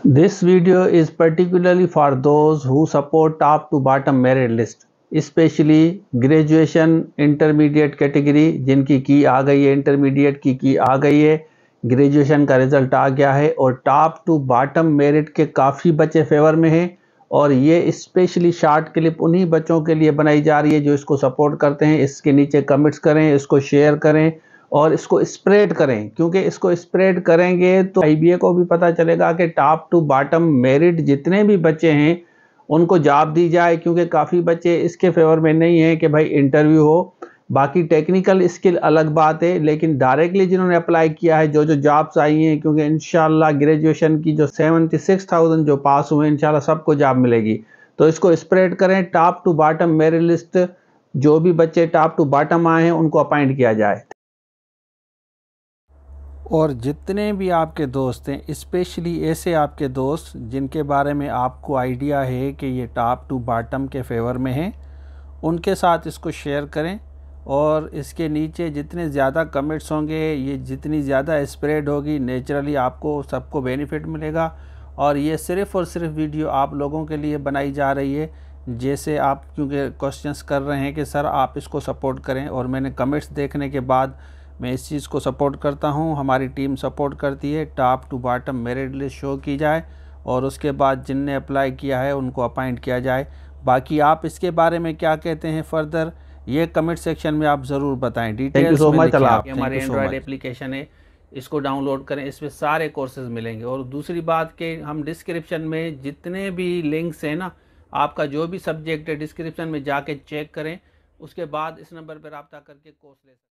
This video is particularly for those who support top to bottom merit list, especially graduation intermediate category जिनकी की आ गई है, intermediate की आ गई है, ग्रेजुएशन का रिजल्ट आ गया है और टॉप टू बॉटम मेरिट के काफ़ी बच्चे फेवर में हैं। और ये स्पेशली शॉर्ट क्लिप उन्हीं बच्चों के लिए बनाई जा रही है जो इसको सपोर्ट करते हैं। इसके नीचे कमेंट्स करें, इसको शेयर करें और इसको स्प्रेड करें, क्योंकि इसको स्प्रेड करेंगे तो आईबीए को भी पता चलेगा कि टॉप टू बॉटम मेरिट जितने भी बच्चे हैं उनको जॉब दी जाए, क्योंकि काफ़ी बच्चे इसके फेवर में नहीं हैं कि भाई इंटरव्यू हो। बाकी टेक्निकल स्किल अलग बात है, लेकिन डायरेक्टली जिन्होंने अप्लाई किया है, जो जॉब्स आई हैं, क्योंकि इंशाल्लाह ग्रेजुएशन की जो 76,000 जो पास हुए इंशाल्लाह सबको जॉब मिलेगी। तो इसको स्प्रेड करें, top to bottom merit list जो भी बच्चे टॉप टू बॉटम आए हैं उनको अपॉइंट किया जाए। और जितने भी आपके दोस्त हैं, स्पेशली ऐसे आपके दोस्त जिनके बारे में आपको आइडिया है कि ये टॉप टू बॉटम के फेवर में हैं, उनके साथ इसको शेयर करें। और इसके नीचे जितने ज़्यादा कमेंट्स होंगे, ये जितनी ज़्यादा स्प्रेड होगी, नेचुरली आपको सबको बेनिफिट मिलेगा। और ये सिर्फ़ और सिर्फ वीडियो आप लोगों के लिए बनाई जा रही है, जैसे आप क्योंकि क्वेश्चंस कर रहे हैं कि सर आप इसको सपोर्ट करें, और मैंने कमेंट्स देखने के बाद मैं इस चीज़ को सपोर्ट करता हूं, हमारी टीम सपोर्ट करती है। Top to bottom merit list show की जाए और उसके बाद जिनने अप्लाई किया है उनको अपॉइंट किया जाए। बाकी आप इसके बारे में क्या कहते हैं फर्दर, ये कमेंट सेक्शन में आप ज़रूर बताएं। डिटेल्स में लिखिए। हमारे एंड्रॉयड एप्लीकेशन है, इसको डाउनलोड करें, इसमें सारे कोर्सेज मिलेंगे। और दूसरी बात कि हम डिस्क्रिप्शन में जितने भी लिंक्स हैं ना, आपका जो भी सब्जेक्ट है डिस्क्रिप्शन में जाके चेक करें, उसके बाद इस नंबर पर रब्ता करके कोर्स ले सकते हैं।